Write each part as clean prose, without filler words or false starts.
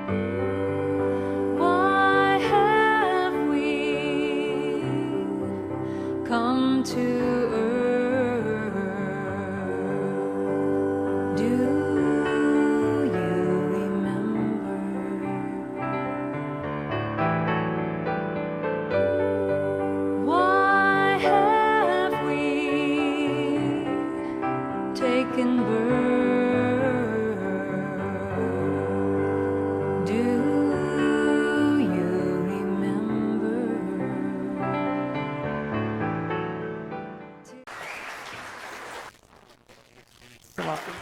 Why have we come to earth? Do you remember? Why have we taken birth? Do you remember? You're welcome.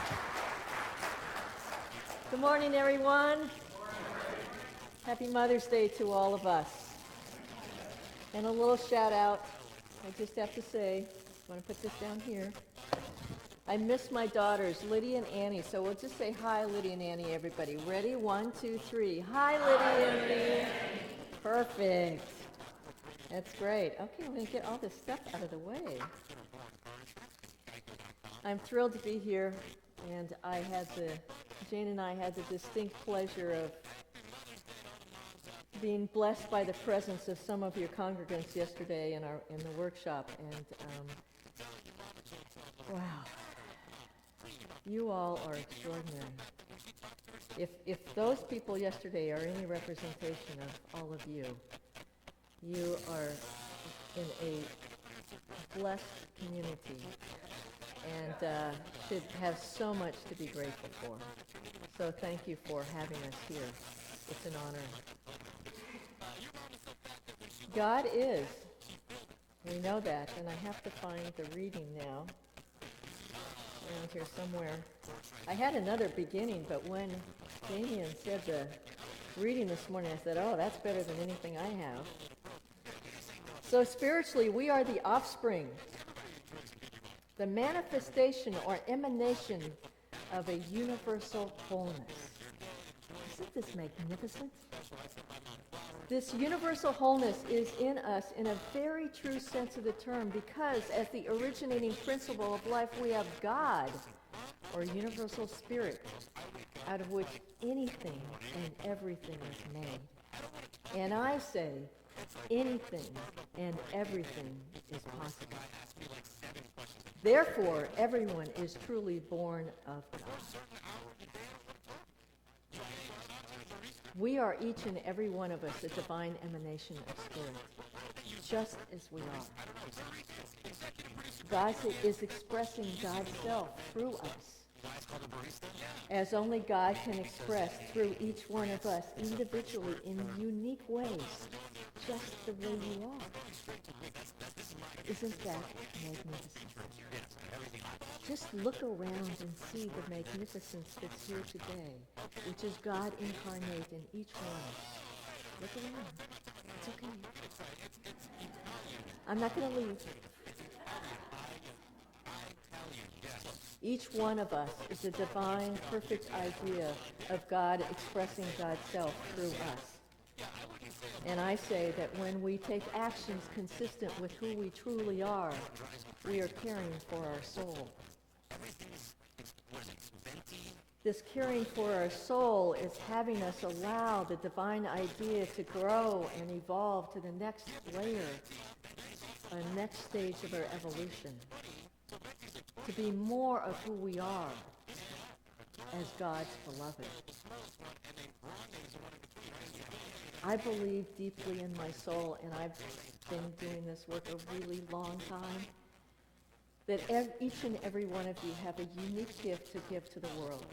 Good morning, everyone. Happy Mother's Day to all of us. And a little shout out, I just have to say, I want to put this down here. I miss my daughters, Lydia and Annie, so we'll just say hi, Lydia and Annie, everybody. Ready? 1, 2, 3. Hi, Lydia and Annie. Perfect. That's great. Okay, I'm going to get all this stuff out of the way. I'm thrilled to be here, and Jane and I had the distinct pleasure of being blessed by the presence of some of your congregants yesterday in the workshop, and wow, you all are extraordinary. If those people yesterday are any representation of all of you, you are in a blessed community and should have so much to be grateful for. So thank you for having us here. It's an honor. God is. We know that, and I have to find the reading now. Around here somewhere. I had another beginning, but when Damien said the reading this morning, I said, oh, that's better than anything I have. So spiritually, we are the offspring, the manifestation or emanation of a universal wholeness. Isn't this magnificent? This universal wholeness is in us in a very true sense of the term, because as the originating principle of life, we have God, or universal spirit, out of which anything and everything is made. And I say, anything and everything is possible. Therefore, everyone is truly born of God. We are each and every one of us a divine emanation of spirit, just as we are. God is expressing God's self through us, as only God can express through each one of us individually in unique ways, just the way you are. Isn't that magnificent? Just look around and see the magnificence that's here today, which is God incarnate in each one. Look around. It's okay. I'm not going to leave. Each one of us is a divine, perfect idea of God expressing God's self through us. And I say that when we take actions consistent with who we truly are, we are caring for our soul. This caring for our soul is having us allow the divine idea to grow and evolve to the next layer, a next stage of our evolution, to be more of who we are as God's beloved. I believe deeply in my soul, and I've been doing this work a really long time, that each and every one of you have a unique gift to give to the world,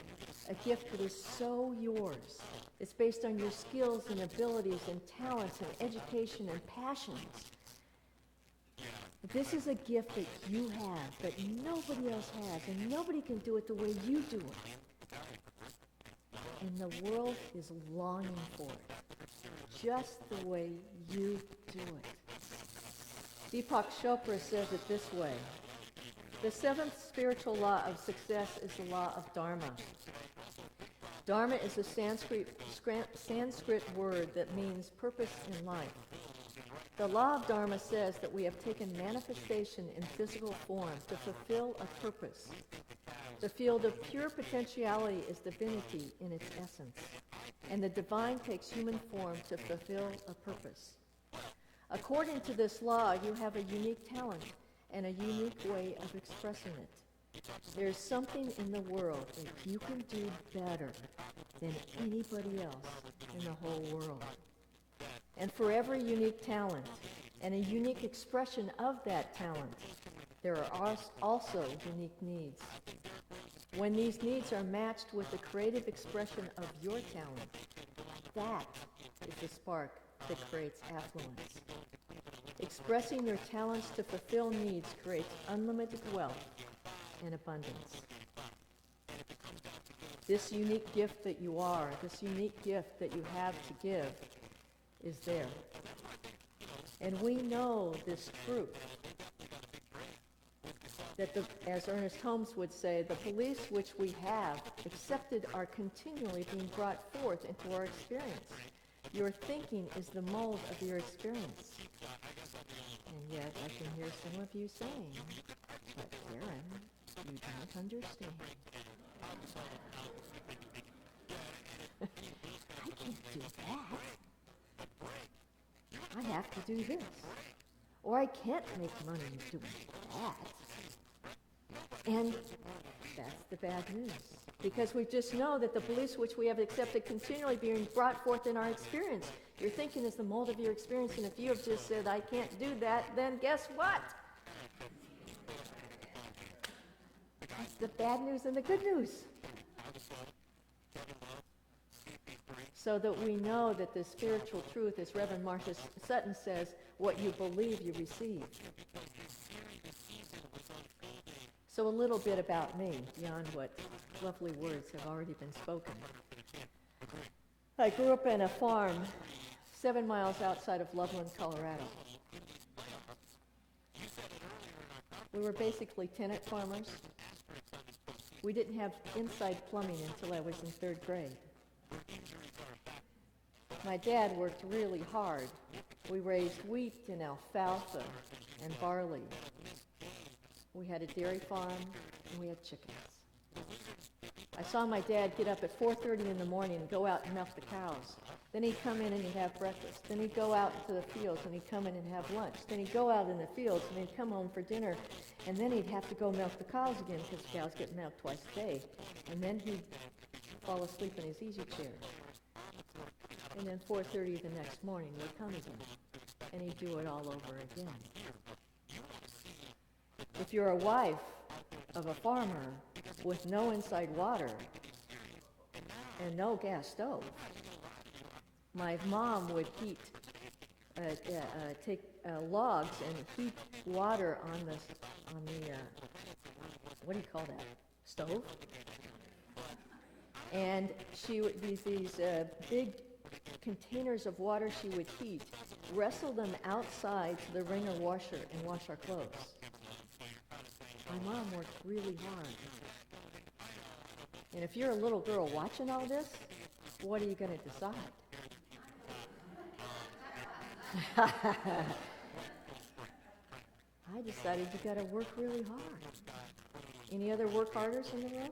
a gift that is so yours. It's based on your skills and abilities and talents and education and passions. This is a gift that you have that nobody else has, and nobody can do it the way you do it. And the world is longing for it, just the way you do it. Deepak Chopra says it this way: the seventh spiritual law of success is the law of Dharma. Dharma is a Sanskrit word that means purpose in life. The law of Dharma says that we have taken manifestation in physical form to fulfill a purpose. The field of pure potentiality is divinity in its essence. and the divine takes human form to fulfill a purpose. According to this law, you have a unique talent and a unique way of expressing it. There's something in the world that you can do better than anybody else in the whole world. And for every unique talent and a unique expression of that talent, there are also unique needs. When these needs are matched with the creative expression of your talent, that is the spark that creates affluence. Expressing your talents to fulfill needs creates unlimited wealth and abundance. This unique gift that you are, this unique gift that you have to give, is there. And we know this truth, that as Ernest Holmes would say, the beliefs which we have accepted are continually being brought forth into our experience. Your thinking is the mold of your experience. And yet I can hear some of you saying, but Karen, you don't understand. I can't do that. I have to do this. Or I can't make money doing that. And that's the bad news. Because we just know that the beliefs which we have accepted continually being brought forth in our experience. Your thinking is the mold of your experience, and if you have just said, I can't do that, then guess what? That's the bad news and the good news. So that we know that the spiritual truth, as Reverend Marcia Sutton says, what you believe, you receive. So a little bit about me, beyond what lovely words have already been spoken. I grew up in a farm 7 miles outside of Loveland, Colorado. We were basically tenant farmers. We didn't have inside plumbing until I was in 3rd grade. My dad worked really hard. We raised wheat and alfalfa and barley. We had a dairy farm, and we had chickens. I saw my dad get up at 4:30 in the morning and go out and milk the cows. Then he'd come in and he'd have breakfast. Then he'd go out into the fields and he'd come in and have lunch. Then he'd go out in the fields and he'd come home for dinner. And then he'd have to go milk the cows again because the cows get milked twice a day. And then he'd fall asleep in his easy chair. And then 4:30 the next morning would come again. And he'd do it all over again. If you're a wife of a farmer with no inside water and no gas stove, my mom would take logs and heat water on the what do you call that, stove? And she would these big containers of water she would heat, wrestle them outside to the wringer washer and wash our clothes. My mom worked really hard. And if you're a little girl watching all this, what are you going to decide? I decided you got to work really hard. Any other work harders in the room?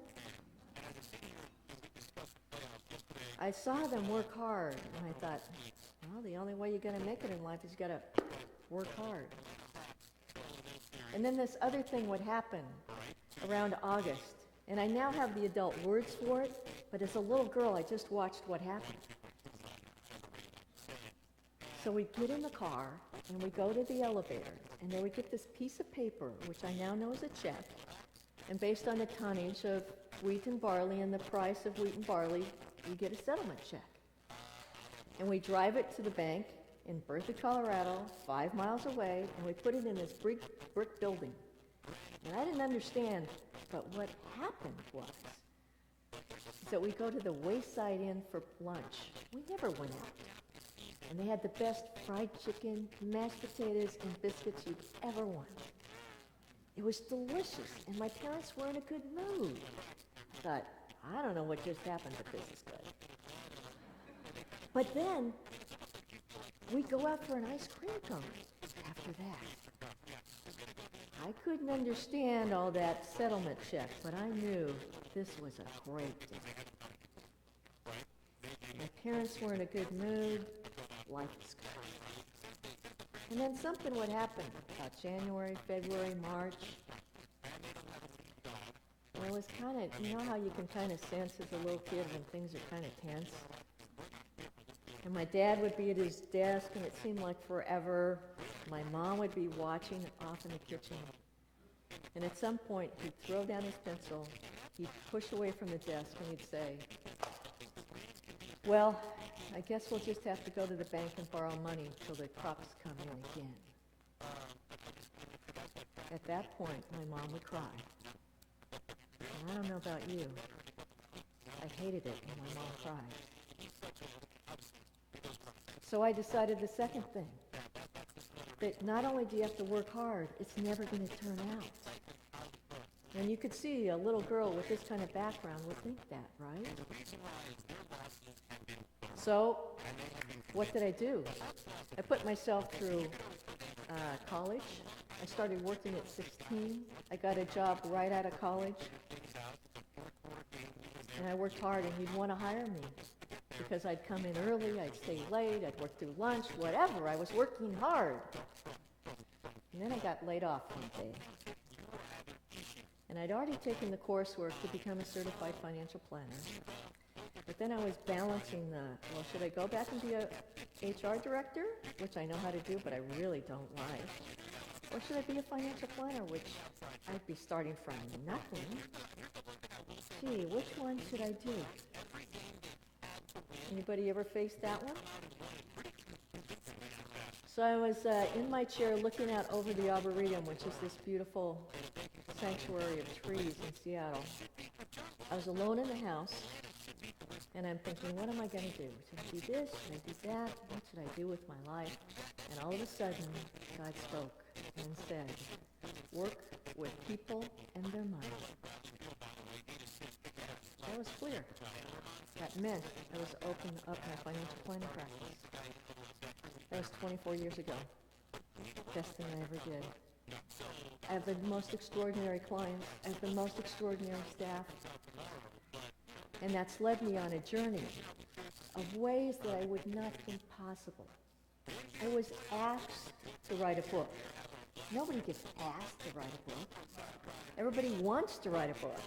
I saw them work hard, and I thought, well, the only way you're going to make it in life is you got to work hard. And then this other thing would happen around August. And I now have the adult words for it, but as a little girl, I just watched what happened. So we get in the car, and we go to the elevator, and then we get this piece of paper, which I now know is a check. And based on the tonnage of wheat and barley and the price of wheat and barley, we get a settlement check. And we drive it to the bank in Berthoud, Colorado, 5 miles away, and we put it in this brick building. And I didn't understand, but what happened was that we go to the Wayside Inn for lunch. We never went out. And they had the best fried chicken, mashed potatoes, and biscuits you'd ever want. It was delicious, and my parents were in a good mood. I thought, I don't know what just happened, but this is good. But then, we go out for an ice cream cone after that. I couldn't understand all that settlement check, but I knew this was a great day. My Parents were in a good mood. Life was good. And then something would happen about January, February, March. And it was kind of, you know how you can kind of sense as a little kid when things are kind of tense? And my dad would be at his desk, and it seemed like forever. My mom would be watching off in the kitchen. And at some point, he'd throw down his pencil, he'd push away from the desk, and he'd say, well, I guess we'll just have to go to the bank and borrow money till the crops come in again. At that point, my mom would cry. And I don't know about you. I hated it when my mom cried. So I decided the second thing, that not only do you have to work hard, it's never going to turn out. And you could see a little girl with this kind of background would think that, right? So what did I do? I put myself through college. I started working at 16. I got a job right out of college. And I worked hard, and he'd want to hire me because I'd come in early, I'd stay late, I'd work through lunch, whatever. I was working hard. And then I got laid off one day. And I'd already taken the coursework to become a certified financial planner. But then I was balancing well, should I go back and be a HR director, which I know how to do, but I really don't like? Or should I be a financial planner, which I'd be starting from nothing? Gee, which one should I do? Anybody ever faced that one? So I was in my chair looking out over the Arboretum, which is this beautiful sanctuary of trees in Seattle. I was alone in the house, and I'm thinking, what am I going to do? Should I do this? Should I do that? What should I do with my life? And all of a sudden, God spoke and said, work with people and their money. That was clear. That meant I was opening up my financial planning practice. That was 24 years ago. Best thing I ever did. I have the most extraordinary clients. I have the most extraordinary staff. And that's led me on a journey of ways that I would not think possible. I was asked to write a book. Nobody gets asked to write a book. Everybody wants to write a book.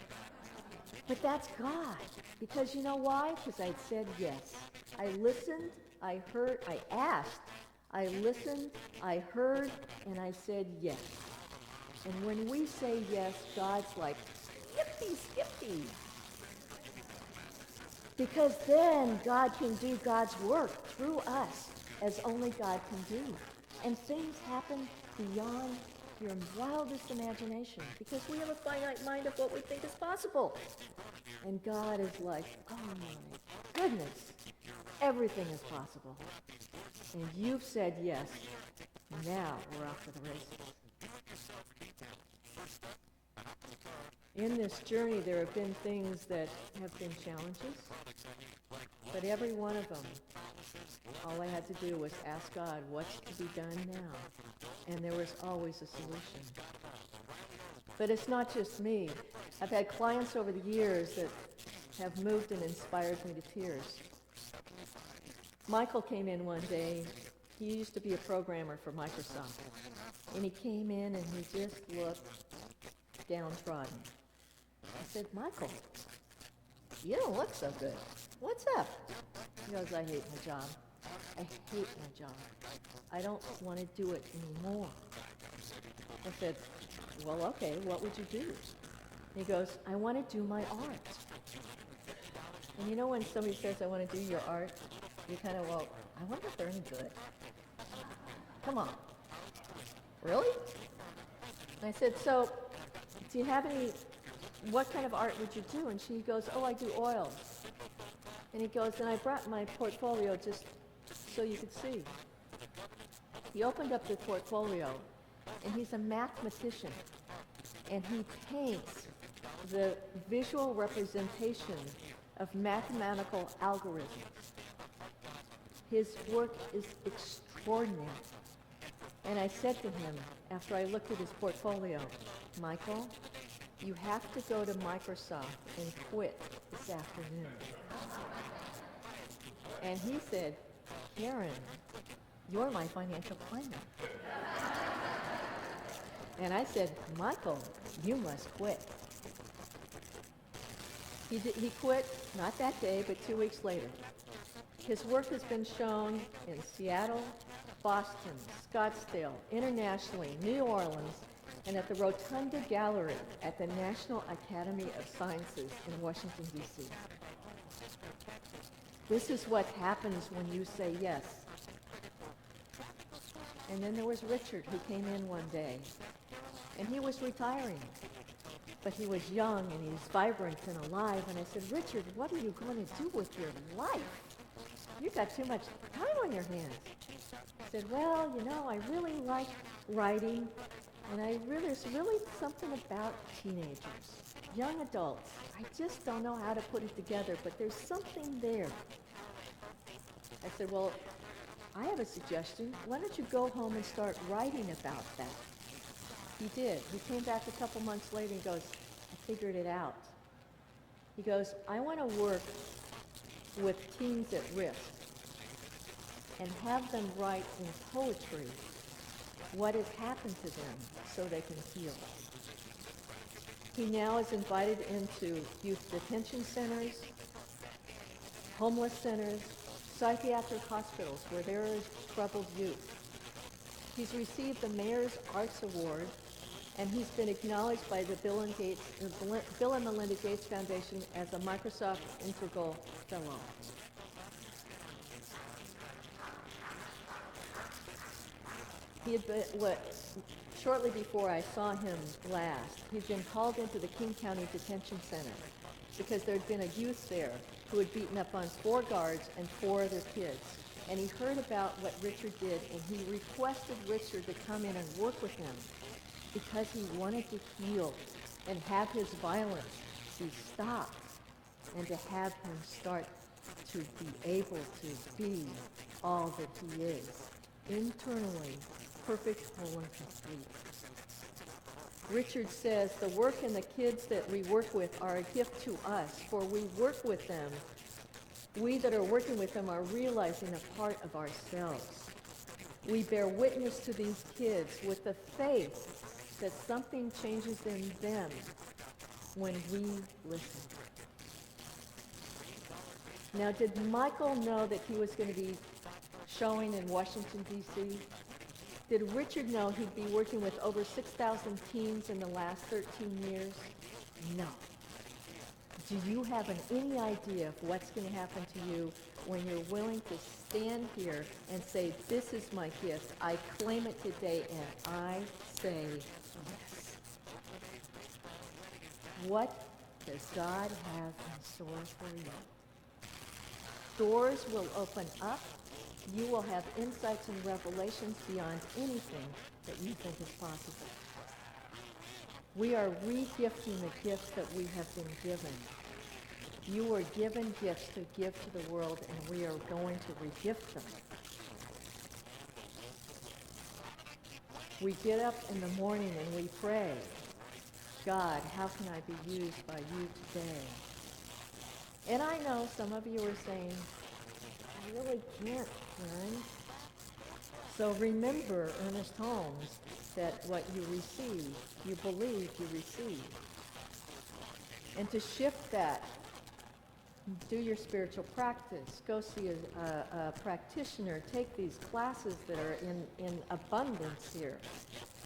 But that's God. Because you know why? Because I said yes. I listened, I heard, I asked, I listened, I heard, and I said yes. And when we say yes, God's like, skippy, skippy. Because then God can do God's work through us as only God can do. And things happen beyond your wildest imagination because we have a finite mind of what we think is possible. And God is like, oh my goodness, everything is possible. And you've said yes. Now we're off to the races. In this journey, there have been things that have been challenges, but every one of them, all I had to do was ask God, what's to be done now? And there was always a solution. But it's not just me. I've had clients over the years that have moved and inspired me to tears. Michael came in one day. He used to be a programmer for Microsoft. And he came in and he just looked downtrodden. I said, Michael, you don't look so good. What's up? He goes, I hate my job. I hate my job. I don't want to do it anymore. I said, well, okay, what would you do? And he goes, I want to do my art. And you know when somebody says, I want to do your art, you kind of, well, I wonder if they're any good. Come on. Really? And I said, so, do you have any, what kind of art would you do? And she goes, oh, I do oils. And he goes, and I brought my portfolio just so you could see. He opened up the portfolio, and he's a mathematician, and he paints the visual representation of mathematical algorithms. His work is extraordinary. And I said to him, after I looked at his portfolio, Michael, you have to go to Microsoft and quit this afternoon. And he said, Karen, you're my financial planner. And I said, Michael, you must quit. He quit, not that day, but 2 weeks later. His work has been shown in Seattle, Boston, Scottsdale, internationally, New Orleans, and at the Rotunda Gallery at the National Academy of Sciences in Washington, D.C. This is what happens when you say yes. And then there was Richard, who came in one day, and he was retiring. But he was young and he's vibrant and alive. And I said, Richard, what are you going to do with your life? You've got too much time on your hands. He said, well, you know, I really like writing, and there's really something about teenagers, young adults. I just don't know how to put it together, but there's something there. I said, well, I have a suggestion. Why don't you go home and start writing about that? He did. He came back a couple months later and goes, I figured it out. He goes, I want to work with teens at risk and have them write in poetry what has happened to them so they can heal. He now is invited into youth detention centers, homeless centers, psychiatric hospitals where there is troubled youth. He's received the Mayor's Arts Award, and he's been acknowledged by the Bill and Melinda Gates Foundation as a Microsoft Integral Fellow. He had been, shortly before I saw him last, he'd been called into the King County Detention Center because there had been a youth there who had beaten up on 4 guards and 4 other kids. And he heard about what Richard did, and he requested Richard to come in and work with him because he wanted to heal and have his violence be stopped and to have him start to be able to be all that he is, internally perfect, whole, and complete. Richard says, the work and the kids that we work with are a gift to us, for we work with them. We that are working with them are realizing a part of ourselves. We bear witness to these kids with the faith that something changes in them when we listen. Now, did Michael know that he was going to be showing in Washington, D.C.? Did Richard know he'd be working with over 6,000 teens in the last 13 years? No. Do you have any idea of what's going to happen to you when you're willing to stand here and say, this is my gift, I claim it today, and I say yes? What does God have in store for you? Doors will open up. You will have insights and revelations beyond anything that you think is possible. We are re-gifting the gifts that we have been given. You were given gifts to give to the world, and we are going to re-gift them. We get up in the morning and we pray, God, how can I be used by you today? And I know some of you are saying, I really can't, Karen. So remember, Ernest Holmes, that what you receive, you believe you receive. And to shift that, do your spiritual practice, go see a practitioner, take these classes that are in abundance here,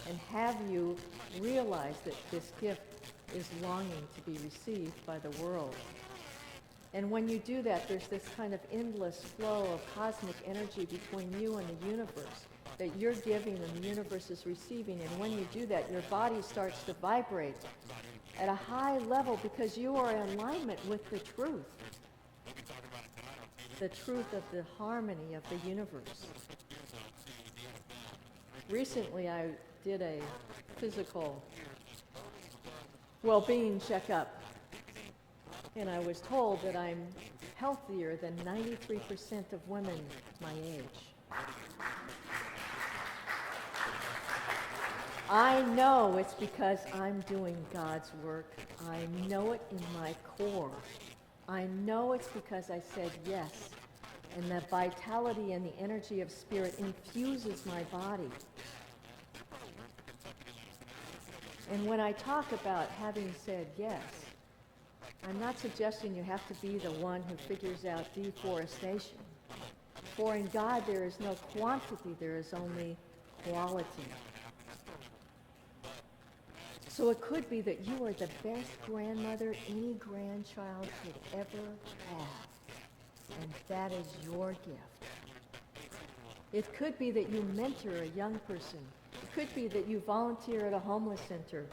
and have you realize that this gift is longing to be received by the world. And when you do that, there's this kind of endless flow of cosmic energy between you and the universe that you're giving and the universe is receiving. And when you do that, your body starts to vibrate at a high level because you are in alignment with the truth of the harmony of the universe. Recently, I did a physical well-being checkup. And I was told that I'm healthier than 93% of women my age. I know it's because I'm doing God's work. I know it in my core. I know it's because I said yes And the vitality and the energy of spirit infuses my body. And when I talk about having said yes, I'm not suggesting you have to be the one who figures out deforestation. For in God there is no quantity, there is only quality. So it could be that you are the best grandmother any grandchild could ever have. And that is your gift. It could be that you mentor a young person. It could be that you volunteer at a homeless center.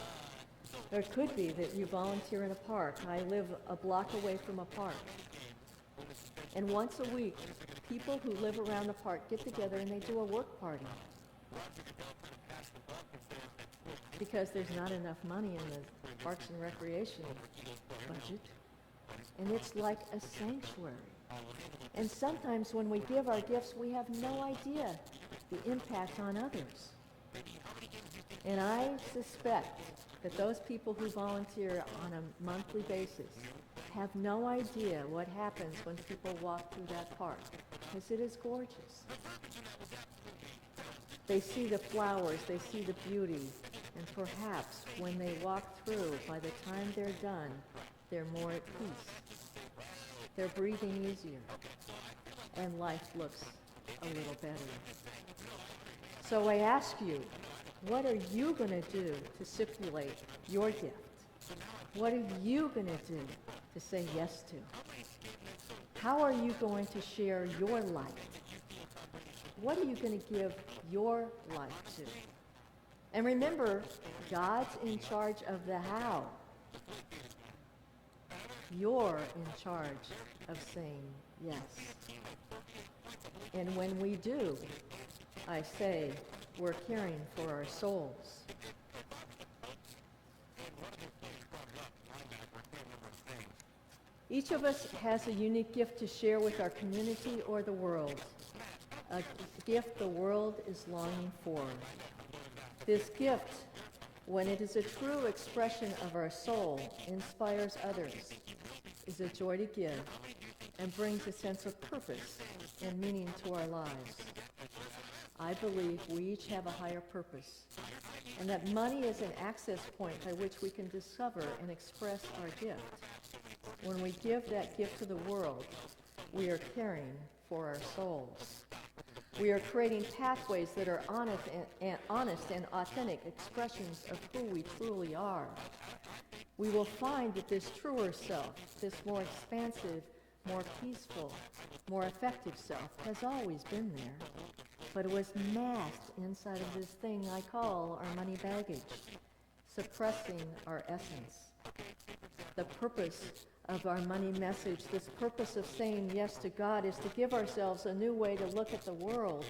Or it could be that you volunteer in a park. I live a block away from a park. And once a week, people who live around the park get together and they do a work party. Because there's not enough money in the Parks and Recreation budget. And it's like a sanctuary. And sometimes when we give our gifts, we have no idea the impact on others. And I suspect that those people who volunteer on a monthly basis have no idea what happens when people walk through that park, because it is gorgeous. They see the flowers, they see the beauty, and perhaps when they walk through, by the time they're done, they're more at peace. They're breathing easier, and life looks a little better. So I ask you, what are you going to do to circulate your gift? What are you going to do to say yes to? How are you going to share your light? What are you going to give your life to? And remember, God's in charge of the how. You're in charge of saying yes. And when we do, I say, we're caring for our souls. Each of us has a unique gift to share with our community or the world, a gift the world is longing for. This gift, when it is a true expression of our soul, inspires others, is a joy to give, and brings a sense of purpose and meaning to our lives. I believe we each have a higher purpose, and that money is an access point by which we can discover and express our gift. When we give that gift to the world, we are caring for our souls. We are creating pathways that are honest and authentic expressions of who we truly are. We will find that this truer self, this more expansive, more peaceful, more effective self has always been there. But it was masked inside of this thing I call our money baggage, suppressing our essence. The purpose of our money message, this purpose of saying yes to God, is to give ourselves a new way to look at the world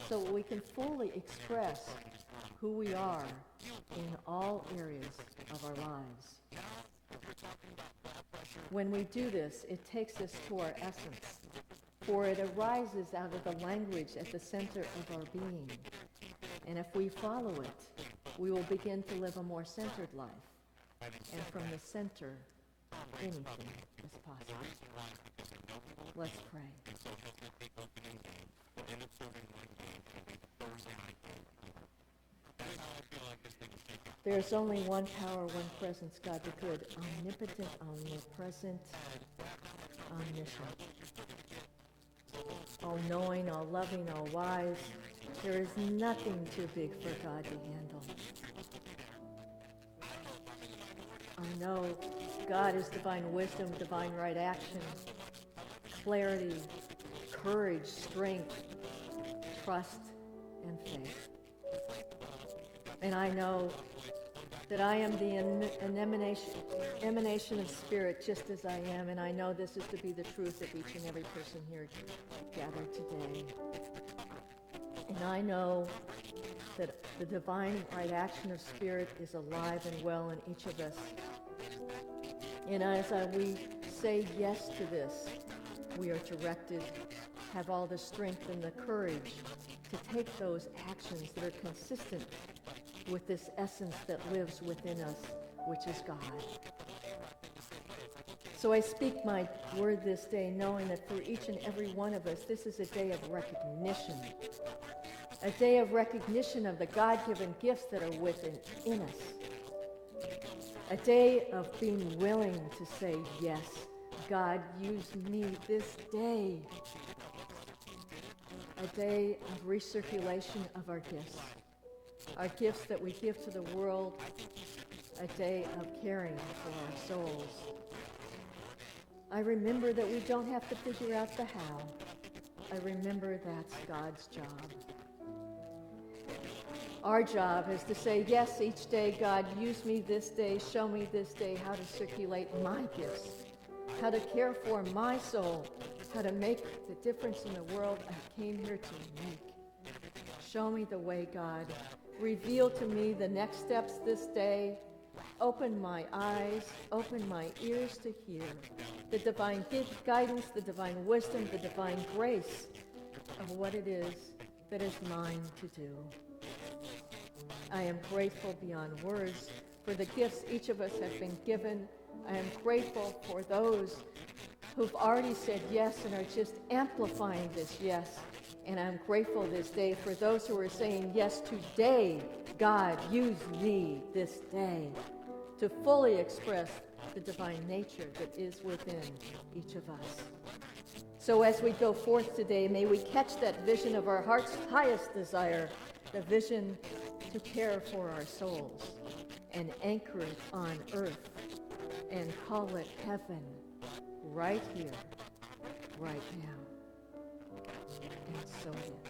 so we can fully express who we are in all areas of our lives. When we do this, it takes us to our essence, for it arises out of the language at the center of our being. And if we follow it, we will begin to live a more centered life. And from the center, anything is possible. Let's pray. There's only one power, one presence, God the good, omnipotent, omnipresent, omniscient, all-knowing, all-loving, all-wise. There is nothing too big for God to handle. I know God is divine wisdom, divine right action, clarity, courage, strength, trust, and faith. And I know that I am the emanation of spirit just as I am, and I know this is to be the truth of each and every person here gathered today. And I know that the divine right action of spirit is alive and well in each of us. And as we say yes to this, we are directed, have all the strength and the courage to take those actions that are consistent with this essence that lives within us, which is God. So I speak my word this day, knowing that for each and every one of us, this is a day of recognition. A day of recognition of the God-given gifts that are within us. A day of being willing to say, yes, God, use me this day. A day of recirculation of our gifts that we give to the world. A day of caring for our souls. I remember that we don't have to figure out the how. I remember that's God's job. Our job is to say, yes, each day, God, use me this day, show me this day how to circulate my gifts, how to care for my soul, how to make the difference in the world I came here to make. Show me the way, God. Reveal to me the next steps this day. Open my eyes, open my ears to hear the divine guidance, the divine wisdom, the divine grace of what it is that is mine to do. I am grateful beyond words for the gifts each of us have been given. I am grateful for those who've already said yes and are just amplifying this yes. And I'm grateful this day for those who are saying yes today. God, use me this day to fully express the divine nature that is within each of us. So as we go forth today, may we catch that vision of our heart's highest desire, the vision to care for our souls and anchor it on earth and call it heaven right here, right now. And so it is.